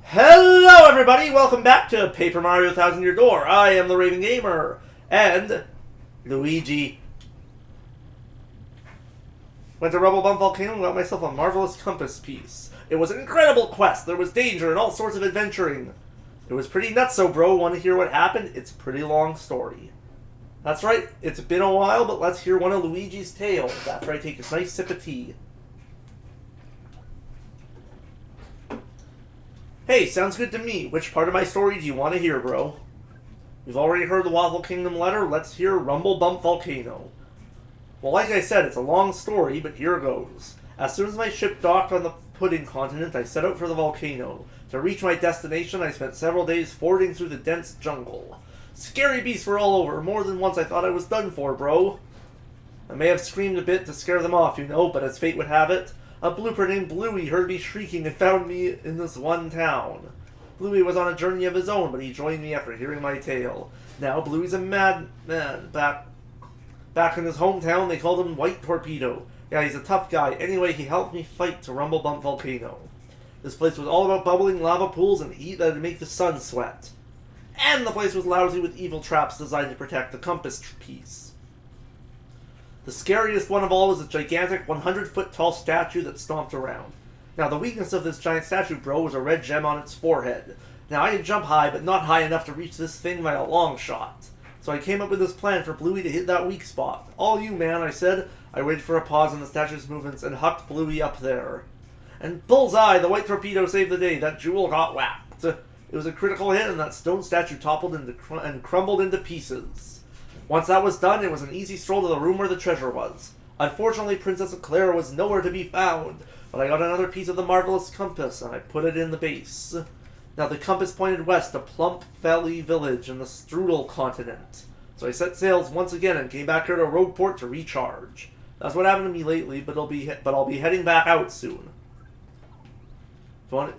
Hello everybody, welcome back to Paper Mario Thousand Year Door. I am the Raven Gamer, and Luigi. Went to Rubble Bump Volcano and got myself a marvelous compass piece. It was an incredible quest, there was danger and all sorts of adventuring. It was pretty nutso, bro. Want to hear what happened? It's a pretty long story. That's right, it's been a while, but let's hear one of Luigi's tales after I take a nice sip of tea. Hey, sounds good to me. Which part of my story do you want to hear, bro? We've already heard the Waffle Kingdom letter. Let's hear Rumble Bump Volcano. Well, like I said, it's a long story, but here goes. As soon as my ship docked on the Pudding Continent, I set out for the volcano. To reach my destination, I spent several days fording through the dense jungle. Scary beasts were all over. More than once I thought I was done for, bro. I may have screamed a bit to scare them off, you know, but as fate would have it, a blooper named Bluey heard me shrieking and found me in this one town. Bluey was on a journey of his own, but he joined me after hearing my tale. Now Bluey's a madman. Back in his hometown, they called him White Torpedo. Yeah, he's a tough guy. Anyway, he helped me fight to Rumble Bump Volcano. This place was all about bubbling lava pools and heat that would make the sun sweat. And the place was lousy with evil traps designed to protect the compass piece. The scariest one of all was a gigantic 100-foot-tall statue that stomped around. Now, the weakness of this giant statue, bro, was a red gem on its forehead. Now, I could jump high, but not high enough to reach this thing by a long shot. So I came up with this plan for Bluey to hit that weak spot. All you, man, I said. I waited for a pause in the statue's movements and hucked Bluey up there. And bullseye, the White Torpedo saved the day. That jewel got whacked. It was a critical hit, and that stone statue toppled and crumbled into pieces. Once that was done, it was an easy stroll to the room where the treasure was. Unfortunately, Princess Clara was nowhere to be found, but I got another piece of the marvelous compass, and I put it in the base. Now, the compass pointed west to Plump Valley Village in the Strudel continent. So I set sails once again and came back here to Rogueport to recharge. That's what happened to me lately, but I'll be heading back out soon.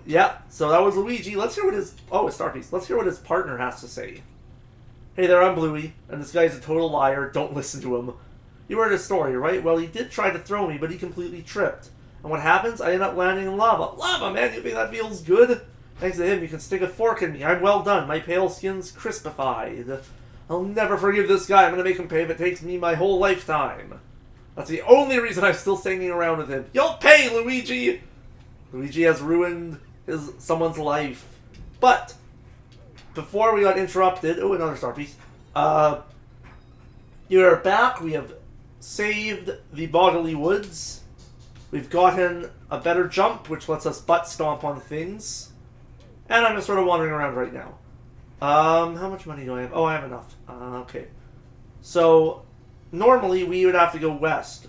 Yeah, so that was Luigi. Let's hear what his... Oh, a star piece. Let's hear what his partner has to say. Hey there, I'm Bluey, and this guy's a total liar. Don't listen to him. You heard his story, right? Well, he did try to throw me, but he completely tripped. And what happens? I end up landing in lava. Lava, man, you think that feels good? Thanks to him, you can stick a fork in me. I'm well done. My pale skin's crispified. I'll never forgive this guy. I'm gonna make him pay if it takes me my whole lifetime. That's the only reason I'm still hanging around with him. You'll pay, Luigi! Luigi has ruined someone's life. But before we got interrupted... Oh, another star piece. You're back. We have saved the Boggly Woods. We've gotten a better jump, which lets us butt stomp on things. And I'm just sort of wandering around right now. How much money do I have? Oh, I have enough. Okay. So, normally we would have to go west.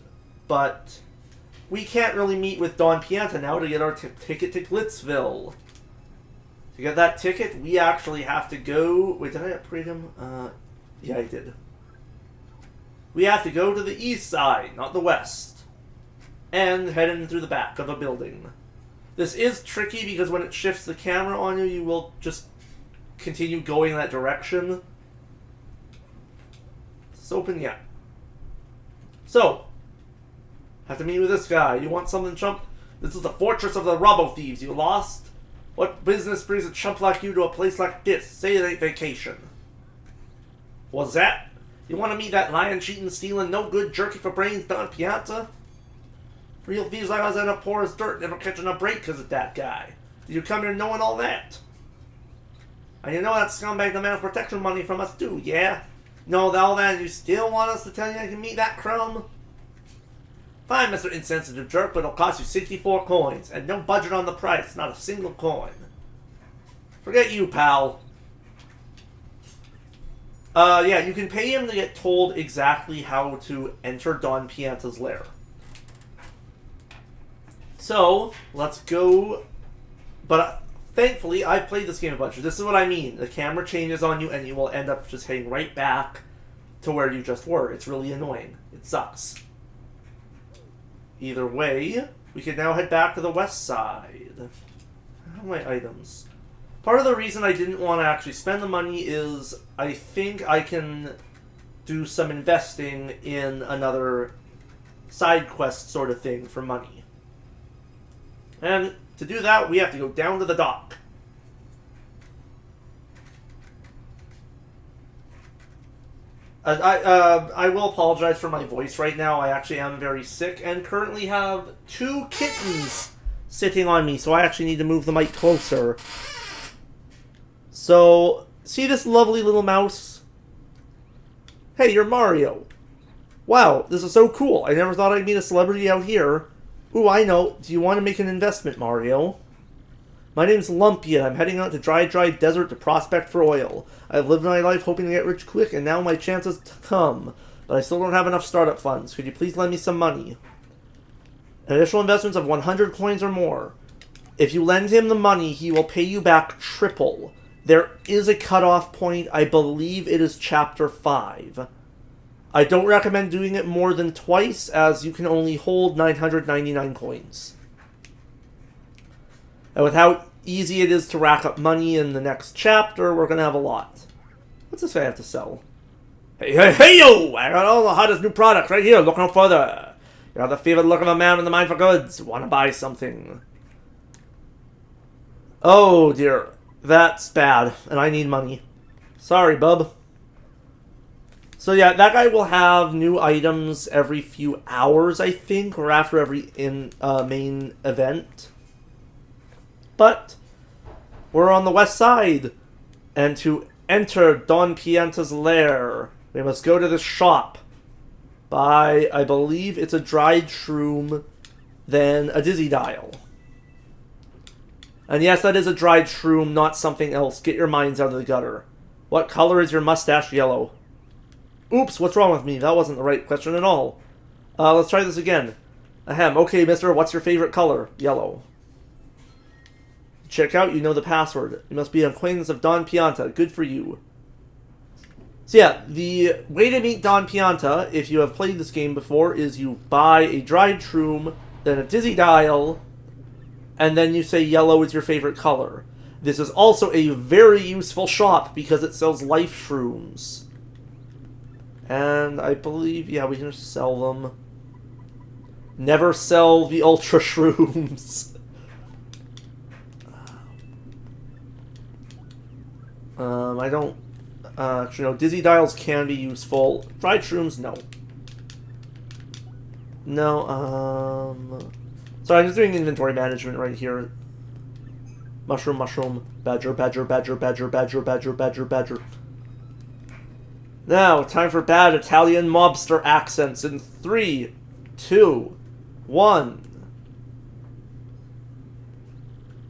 But we can't really meet with Don Pianta now to get our ticket to Glitzville. To get that ticket, we actually have to go... Wait, did I upgrade him? Yeah, I did. We have to go to the east side, not the west. And head in through the back of a building. This is tricky because when it shifts the camera on you, you will just continue going in that direction. It's open, yeah. So, have to meet with this guy. You want something, chump? This is the fortress of the Robo-Thieves. You lost? What business brings a chump like you to a place like this? Say it ain't vacation. What's that? You want to meet that lion, cheating, stealing, no good, jerky for brains Don Pianta? Real thieves like us end up poor as dirt, never catching a break because of that guy. Did you come here knowing all that? And you know that scumbag demands protection money from us too, yeah? Know all that and you still want us to tell you I can meet that crumb? Fine, Mr. Insensitive Jerk, but it'll cost you 64 coins, and no budget on the price, not a single coin. Forget you, pal. Yeah, you can pay him to get told exactly how to enter Don Pianta's lair. So, let's go. But thankfully, I've played this game a bunch. This is what I mean. The camera changes on you, and you will end up just heading right back to where you just were. It's really annoying. It sucks. Either way, we can now head back to the west side. How are my items? Part of the reason I didn't want to actually spend the money is I think I can do some investing in another side quest sort of thing for money. And to do that, we have to go down to the dock. I will apologize for my voice right now. I actually am very sick and currently have 2 kittens sitting on me, so I actually need to move the mic closer. So, see this lovely little mouse? Hey, you're Mario. Wow, this is so cool. I never thought I'd meet a celebrity out here. Ooh, I know. Do you want to make an investment, Mario? My name's Lumpy, and I'm heading out to dry desert to prospect for oil. I've lived my life hoping to get rich quick, and now my chance has come. But I still don't have enough startup funds. Could you please lend me some money? Initial investments of 100 coins or more. If you lend him the money, he will pay you back triple. There is a cutoff point. I believe it is Chapter 5. I don't recommend doing it more than twice, as you can only hold 999 coins. And with how easy it is to rack up money in the next chapter, we're going to have a lot. What's this guy have to sell? Hey, yo! I got all the hottest new products right here. Look no further. You're the favorite look of a man in the mind for goods. Want to buy something? Oh, dear. That's bad, and I need money. Sorry, bub. So yeah, that guy will have new items every few hours, I think, or after every main event. But we're on the west side, and to enter Don Pianta's lair, we must go to this shop. Buy, I believe it's a dried shroom, then a dizzy dial. And yes, that is a dried shroom, not something else. Get your minds out of the gutter. What color is your mustache? Yellow. Oops, what's wrong with me? That wasn't the right question at all. Let's try this again. Ahem. Okay, mister, what's your favorite color? Yellow. Check out, you know the password. You must be an acquaintance of Don Pianta. Good for you. So yeah, the way to meet Don Pianta, if you have played this game before, is you buy a dried shroom, then a dizzy dial, and then you say yellow is your favorite color. This is also a very useful shop because it sells life shrooms. And I believe, yeah, we can just sell them. Never sell the ultra shrooms. I don't... actually, no, dizzy dials can be useful. Dried shrooms, no. No, so I'm just doing inventory management right here. Mushroom, mushroom. Badger, badger, badger, badger, badger, badger, badger, badger. Now, time for bad Italian mobster accents in 3, 2, 1.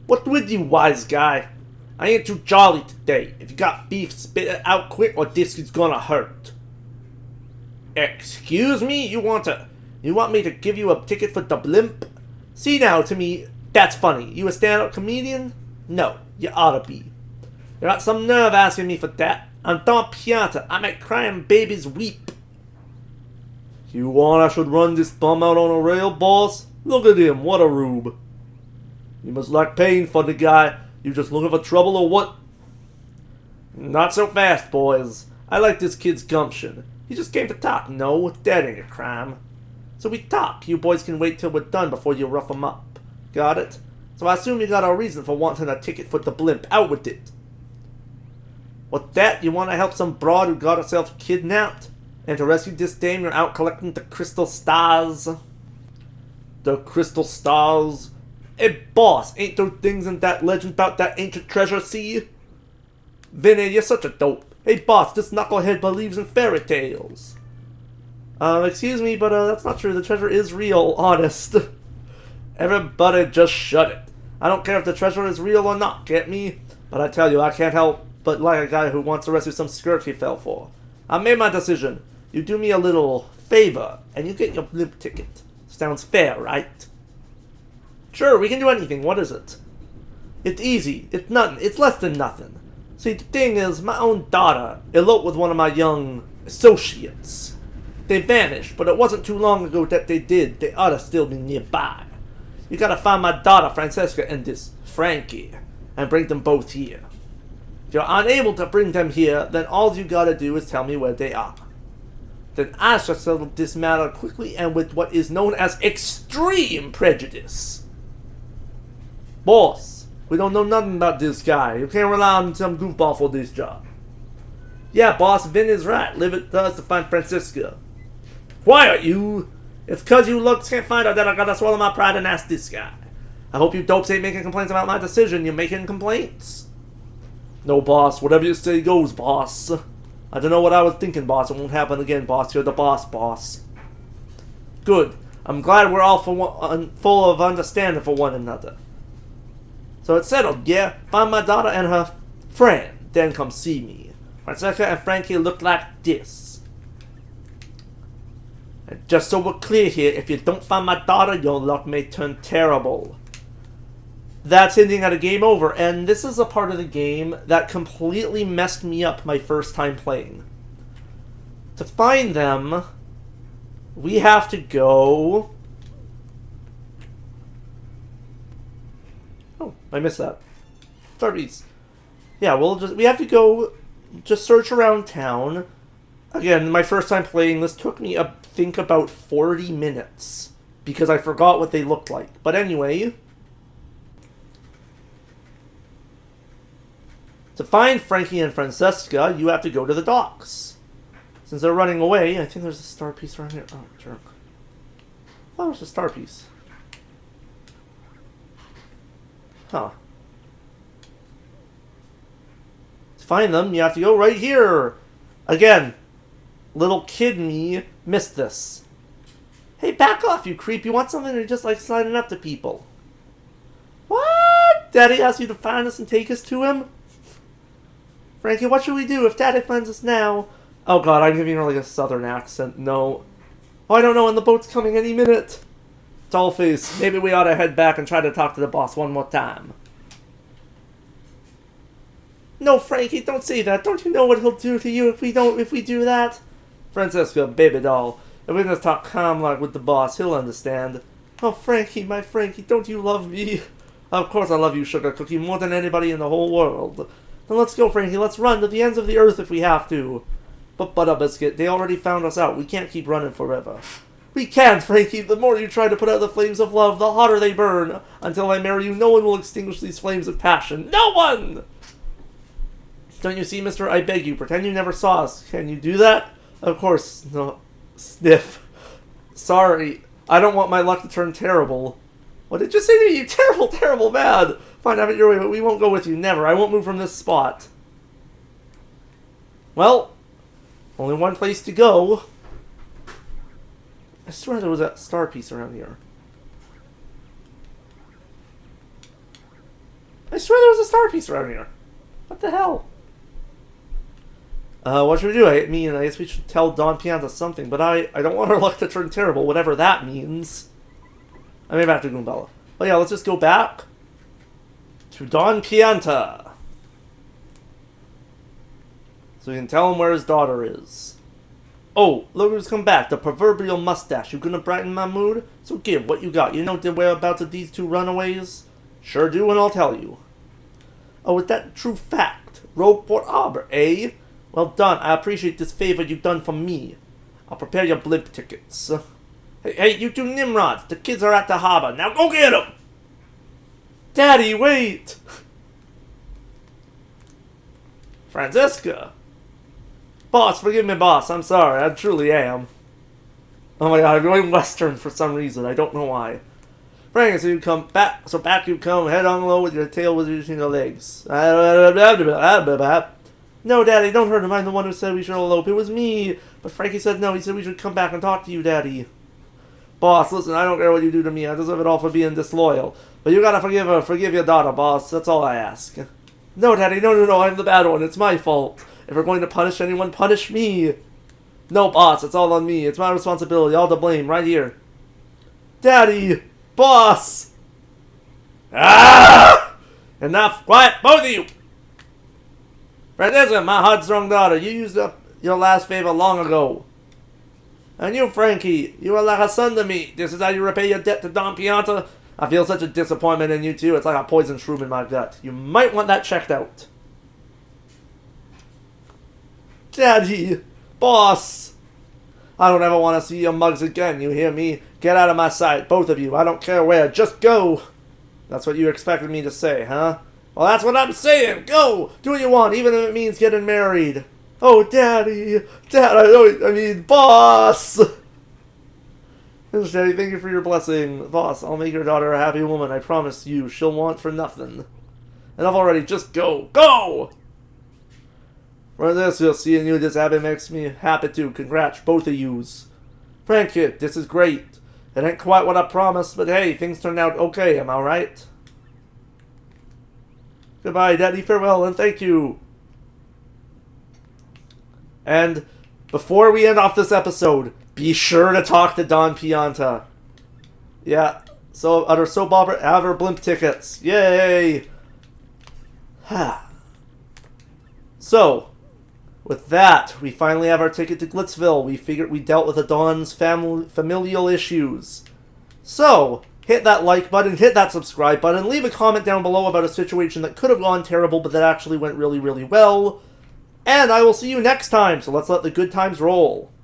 What with you, wise guy? I ain't too jolly today. If you got beef, spit it out quick or this is gonna hurt. Excuse me? You want me to give you a ticket for the blimp? See now, to me, that's funny. You a stand-up comedian? No, you oughta be. You got some nerve asking me for that. I'm Don Pianta. I make crying babies weep. You want I should run this bum out on a rail, boss? Look at him, what a rube. You must like paying for the guy. You just looking for trouble or what? Not so fast, boys. I like this kid's gumption. He just came to talk. No, that ain't a crime. So we talk. You boys can wait till we're done before you rough him up. Got it? So I assume you got a reason for wanting a ticket for the blimp. Out with it. What that? You want to help some broad who got herself kidnapped? And to rescue this dame, you're out collecting the crystal stars? The crystal stars? Hey, boss, ain't there things in that legend about that ancient treasure, see? Vinny, you're such a dope. Hey, boss, this knucklehead believes in fairy tales. Excuse me, but that's not true. The treasure is real, honest. Everybody just shut it. I don't care if the treasure is real or not, get me? But I tell you, I can't help but like a guy who wants to rescue some skirt he fell for. I made my decision. You do me a little favor, and you get your blimp ticket. Sounds fair, right? Sure, we can do anything. What is it? It's easy. It's nothing. It's less than nothing. See, the thing is, my own daughter eloped with one of my young associates. They vanished, but it wasn't too long ago that they did. They ought to still be nearby. You gotta find my daughter, Francesca, and this Frankie, and bring them both here. If you're unable to bring them here, then all you gotta do is tell me where they are. Then I shall settle this matter quickly and with what is known as extreme prejudice. Boss, we don't know nothing about this guy. You can't rely on some goofball for this job. Yeah, boss, Vin is right. Live it does to find Francisca. Quiet, you! It's cause you looks can't find out that I gotta swallow my pride and ask this guy. I hope you dopes ain't making complaints about my decision. You making complaints? No, boss. Whatever you say goes, boss. I don't know what I was thinking, boss. It won't happen again, boss. You're the boss, boss. Good. I'm glad we're all full of understanding for one another. So it's settled, yeah? Find my daughter and her friend. Then come see me. Francesca and Frankie look like this. And just so we're clear here, if you don't find my daughter, your luck may turn terrible. That's hinting at a game over, and this is a part of the game that completely messed me up my first time playing. To find them, we have to go... Oh, I missed that. Starpiece. Yeah, we have to go just search around town. Again, my first time playing this took me, I think, about 40 minutes. Because I forgot what they looked like. But anyway... To find Frankie and Francesca, you have to go to the docks. Since they're running away, I think there's a star piece around here. Oh, jerk. I thought there was a star piece. Huh. To find them, you have to go right here. Again, little kid me missed this. Hey, back off, you creep. You want something or just like signing up to people? What? Daddy asked you to find us and take us to him? Frankie, what should we do if Daddy finds us now? Oh god, I'm giving her like a southern accent. No. Oh, I don't know, and the boat's coming any minute. Dollface, maybe we ought to head back and try to talk to the boss one more time. No, Frankie, don't say that. Don't you know what he'll do to you if we do that? Francesca, baby doll. If we just talk calm like with the boss, he'll understand. Oh, Frankie, my Frankie, don't you love me? Of course I love you, Sugar Cookie, more than anybody in the whole world. Then let's go, Frankie. Let's run to the ends of the earth if we have to. But Butterbiscuit, they already found us out. We can't keep running forever. We can't, Frankie. The more you try to put out the flames of love, the hotter they burn. Until I marry you, no one will extinguish these flames of passion. No one! Don't you see, mister? I beg you. Pretend you never saw us. Can you do that? Of course. No. Sniff. Sorry. I don't want my luck to turn terrible. What did you say to me? You terrible, terrible man. Fine, have it your way, but we won't go with you. Never. I won't move from this spot. Well, only one place to go. I swear there was a star piece around here. I swear there was a star piece around here. What the hell? What should we do? I mean, I guess we should tell Don Pianta something, but I don't want our luck to turn terrible, whatever that means. I may have to Goombella. But yeah, let's just go back to Don Pianta. So we can tell him where his daughter is. Oh, look who's come back. The proverbial mustache. You gonna brighten my mood? So give, what you got? You know the whereabouts of these two runaways? Sure do, and I'll tell you. Oh, is that true fact? Road Port Arbor, eh? Well done. I appreciate this favor you've done for me. I'll prepare your blimp tickets. Hey, you two Nimrods. The kids are at the harbor. Now go get them! Daddy, wait! Francesca! Boss, forgive me, boss. I'm sorry. I truly am. Oh my god, I'm going western for some reason. I don't know why. Frank, so you come back. So back you come, head on low with your tail between your legs. No, Daddy, don't hurt him. I'm the one who said we should elope. It was me. But Frankie said no. He said we should come back and talk to you, Daddy. Boss, listen, I don't care what you do to me. I deserve it all for being disloyal. But you gotta forgive her. Forgive your daughter, boss. That's all I ask. No, Daddy, no. I'm the bad one. It's my fault. If we're going to punish anyone, punish me. No, boss, it's all on me. It's my responsibility. All to blame, right here. Daddy! Boss! Ah! Enough! Quiet, both of you! Francesca, my heartstrong daughter, you used up your last favor long ago. And you, Frankie, you are like a son to me. This is how you repay your debt to Don Pianta? I feel such a disappointment in you two. It's like a poison shroom in my gut. You might want that checked out. Daddy! Boss! I don't ever want to see your mugs again, you hear me? Get out of my sight, both of you. I don't care where, just go! That's what you expected me to say, huh? Well, that's what I'm saying! Go! Do what you want, even if it means getting married. Oh, Daddy! I mean, Boss! Daddy, thank you for your blessing. Boss, I'll make your daughter a happy woman. I promise you, she'll want for nothing. Enough already, just go. Go! For this, you'll see and you this habit makes me happy too. Congrats, both of yous. Frank, kid, this is great. It ain't quite what I promised, but hey, things turned out okay, am I right? Goodbye, Daddy, farewell, and thank you. And before we end off this episode, be sure to talk to Don Pianta. Yeah, so other soap opera have our blimp tickets. Yay! So, with that, we finally have our ticket to Glitzville. We dealt with the Don's familial issues. So, hit that like button, hit that subscribe button, leave a comment down below about a situation that could have gone terrible, but that actually went really, really well. And I will see you next time, so let's let the good times roll.